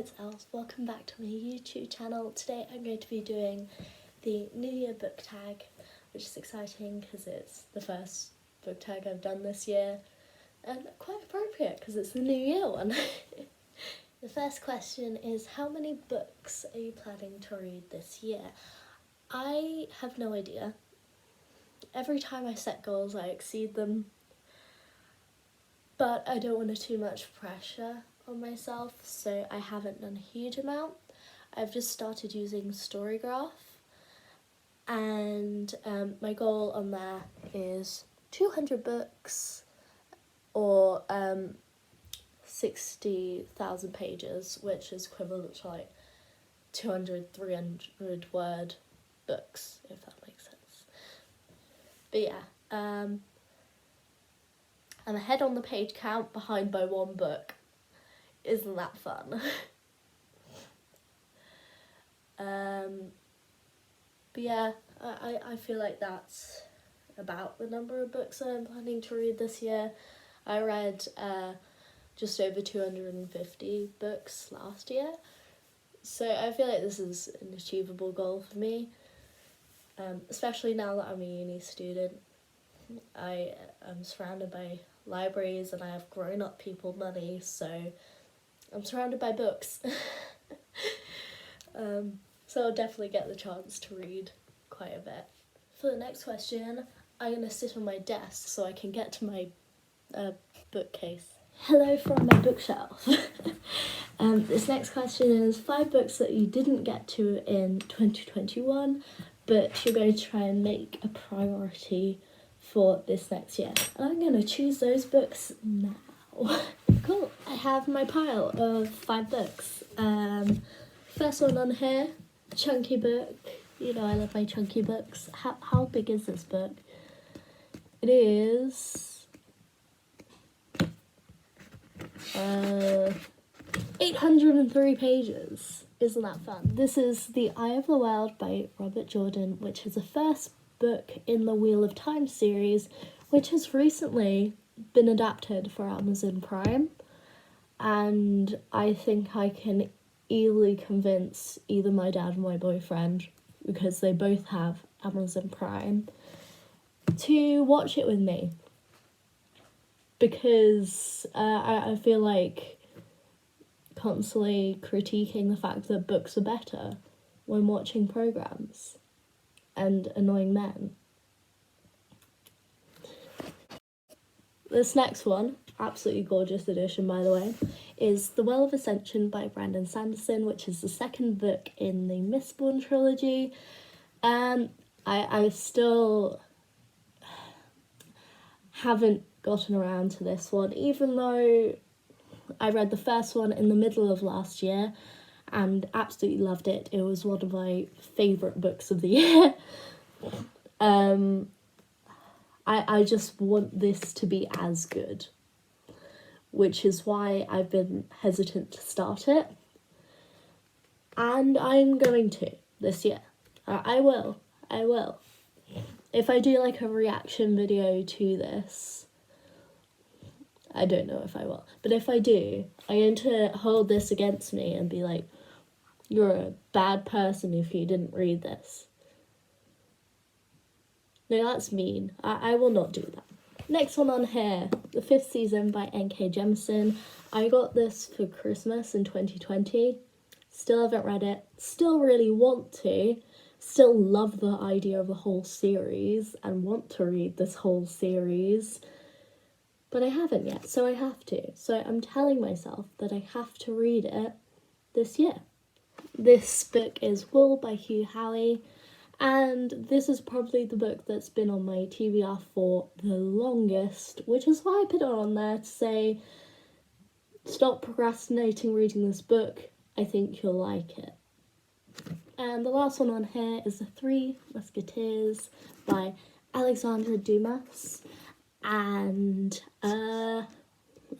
it's Els. Welcome back to my YouTube channel. Today I'm going to be doing the New Year book tag, which is exciting because it's the first book tag I've done this year and quite appropriate because it's the New Year one. The first question is, how many books are you planning to read this year? I have no idea. Every time I set goals I exceed them, but I don't want too much pressure on myself, so I haven't done a huge amount. I've just started using Storygraph, and my goal on there is 200 books or 60,000 pages, which is equivalent to like 200, 300 word books, if that makes sense. But yeah, I'm ahead on the page count, behind by one book. Isn't that fun? But yeah, I feel like that's about the number of books that I'm planning to read this year. I read just over 250 books last year, so I feel like this is an achievable goal for me, especially now that I'm a uni student. I am surrounded by libraries and I have grown-up people money, so I'm surrounded by books. So I'll definitely get the chance to read quite a bit. For the next question, I'm going to sit on my desk so I can get to my bookcase. Hello from my bookshelf. This next question is 5 books that you didn't get to in 2021, but you're going to try and make a priority for this next year. And I'm going to choose those books now. Cool. I have my pile of 5 books. First one on here, chunky book. You know I love my chunky books. How big is this book? It is 803 pages. Isn't that fun? This is The Eye of the World by Robert Jordan, which is the first book in the Wheel of Time series, which has recently been adapted for Amazon Prime, and I think I can easily convince either my dad or my boyfriend, because they both have Amazon Prime, to watch it with me, because I feel like constantly critiquing the fact that books are better when watching programs and annoying men. This next one, absolutely gorgeous edition by the way, is The Well of Ascension by Brandon Sanderson, which is the second book in the Mistborn trilogy. I still haven't gotten around to this one, even though I read the first one in the middle of last year and absolutely loved it. It was one of my favourite books of the year. I just want this to be as good, which is why I've been hesitant to start it. And I'm going to this year. I will. If I do like a reaction video to this, I don't know if I will, but if I do, I'm going to hold this against me and be like, you're a bad person if you didn't read this. No, that's mean. I will not do that. Next one on here, The Fifth Season by N.K. Jemisin. I got this for Christmas in 2020. Still haven't read it. Still really want to. Still love the idea of the whole series and want to read this whole series. But I haven't yet, so I have to. So I'm telling myself that I have to read it this year. This book is Wool by Hugh Howey, and this is probably the book that's been on my TBR for the longest, which is why I put it on there to say, stop procrastinating reading this book. I think you'll like it. And the last one on here is The Three Musketeers by Alexandre Dumas. And the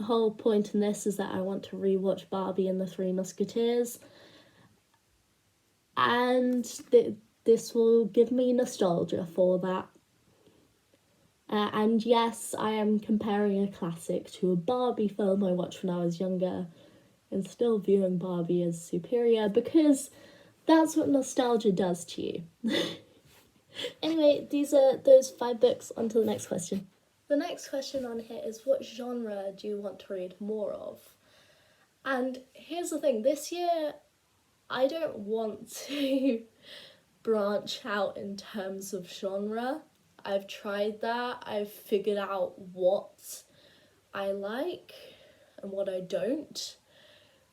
whole point in this is that I want to rewatch Barbie and The Three Musketeers, and this will give me nostalgia for that. And yes, I am comparing a classic to a Barbie film I watched when I was younger, and still viewing Barbie as superior because that's what nostalgia does to you. Anyway, these are those 5 books. On to the next question. The next question on here is, what genre do you want to read more of? And here's the thing, this year I don't want to branch out in terms of genre. I've tried that. I've figured out what I like and what I don't.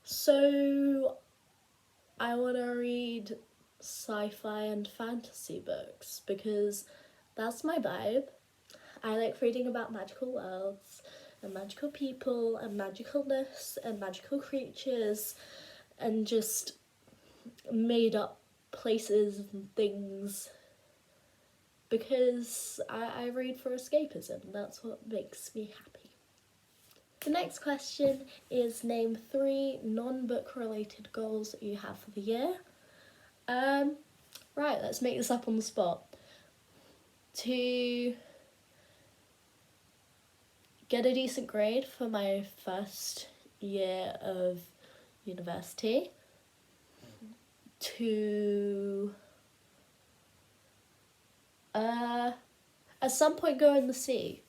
So I want to read sci-fi and fantasy books because that's my vibe. I like reading about magical worlds and magical people and magicalness and magical creatures and just made up places and things because I read for escapism. That's what makes me happy. The next question is, name 3 non-book related goals that you have for the year. Right, let's make this up on the spot. To get a decent grade for my first year of university. To at some point go in the sea.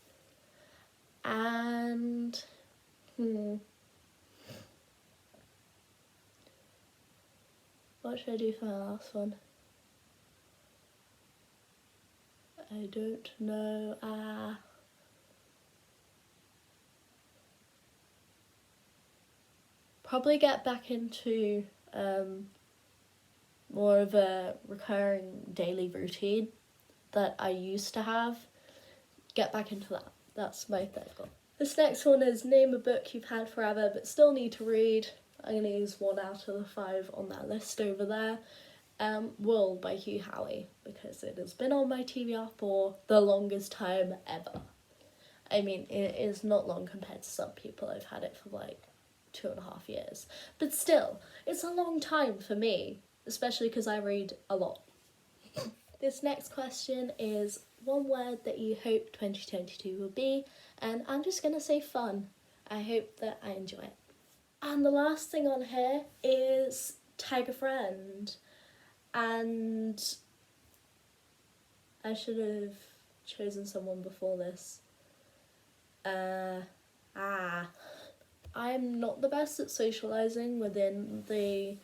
And what should I do for my last one? I don't know. Probably get back into more of a recurring daily routine that I used to have. Get back into that. That's my 3rd goal. This next one is, name a book you've had forever but still need to read. I'm going to use 1 out of the 5 on that list over there. Wool by Hugh Howey, because it has been on my TBR for the longest time ever. I mean, it is not long compared to some people. I've had it for like 2.5 years. But still, it's a long time for me, especially because I read a lot. This next question is, 1 word that you hope 2022 will be, and I'm just going to say fun. I hope that I enjoy it. And the last thing on here is tag a friend. And I should have chosen someone before this. I'm not the best at socialising within the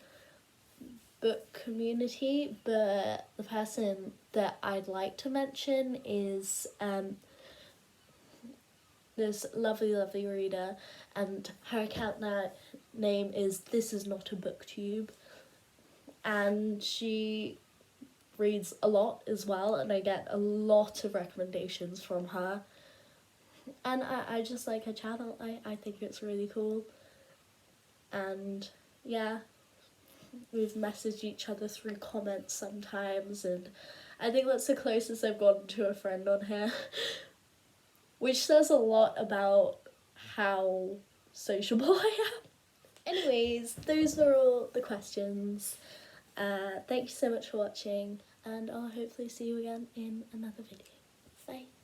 book community, but the person that I'd like to mention is this lovely reader, and her account name is This Is Not a Booktube, and she reads a lot as well, and I get a lot of recommendations from her, and I just like her channel. I think it's really cool, and yeah, we've messaged each other through comments sometimes, and I think that's the closest I've gotten to a friend on here, which says a lot about how sociable I am. Anyways, those are all the questions. Thank you so much for watching, and I'll hopefully see you again in another video. Bye.